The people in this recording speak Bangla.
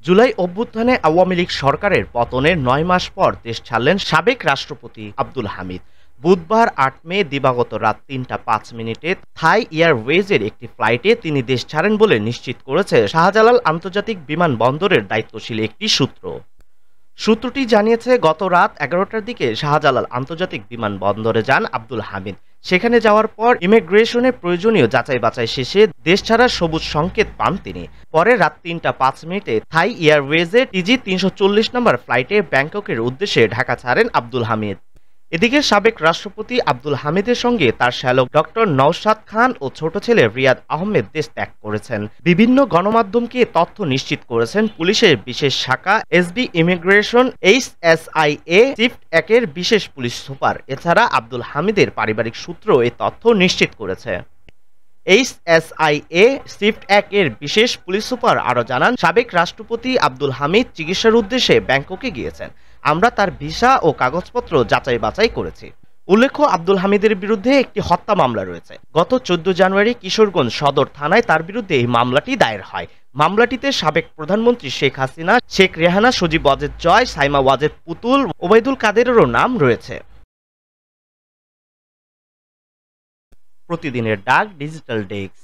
জুলাই অভ্যুত্থানে আওয়ামী লীগ সরকারের পতনের ৯ মাস পর দেশ ছাড়লেন সাবেক রাষ্ট্রপতি আব্দুল হামিদ। বুধবার ৮ মে দিবাগত রাত ৩টা ৫ মিনিটে থাই এয়ারওয়েজের একটি ফ্লাইটে তিনি দেশ ছাড়েন বলে নিশ্চিত করেছে শাহজালাল আন্তর্জাতিক বিমানবন্দরের দায়িত্বশীল একটি সূত্র। সূত্রটি জানিয়েছে, গত রাত ১১টার দিকে শাহজালাল আন্তর্জাতিক বিমানবন্দরে যান আব্দুল হামিদ। সেখানে যাওয়ার পর ইমিগ্রেশনে প্রয়োজনীয় যাচাই বাছাই শেষে দেশ ছাড়ার সবুজ সংকেত পান তিনি। পরে রাত ৩টা ৫ মিনিটে থাই এয়ারওয়েজের টিজি ৩৪০ নম্বর ফ্লাইটে ব্যাংককের উদ্দেশ্যে ঢাকা ছাড়েন আব্দুল হামিদ। এদিকে সাবেক রাষ্ট্রপতি আব্দুল হামিদের সঙ্গে তার শ্যালক ডক্টর নওশাদ খান ও ছোট ছেলে রিয়াদ আহমেদ দেশ ত্যাগ করেছেন। বিভিন্ন গণমাধ্যমকে তথ্য নিশ্চিত করেছেন পুলিশের বিশেষ শাখা এসবি ইমিগ্রেশন HSIA শিফট ১-এর বিশেষ পুলিশ সুপার। এছাড়া আব্দুল হামিদের পারিবারিক সূত্র এই তথ্য নিশ্চিত করেছে। HSIA শিফট ১-এর বিশেষ পুলিশ সুপার আরও জানান, সাবেক রাষ্ট্রপতি আব্দুল হামিদ চিকিৎসার উদ্দেশ্যে ব্যাংককে গিয়েছেন। আমরা তার ভিসা ও কাগজপত্র যাচাই বাছাই করেছি। উল্লেখ্য, আব্দুল হামিদের বিরুদ্ধে একটি হত্যা মামলা রয়েছে। গত ১৪ জানুয়ারি কিশোরগঞ্জ সদর থানায় তার বিরুদ্ধে এই মামলাটি দায়ের হয়। মামলাটিতে সাবেক প্রধানমন্ত্রী শেখ হাসিনা, শেখ রেহানা, সজীব ওয়াজেদ জয়, সাইমা ওয়াজেদ পুতুল, ওবায়দুল কাদেরেরও নাম রয়েছে। প্রতিদিনের ডাক ডিজিটাল ডেস্ক।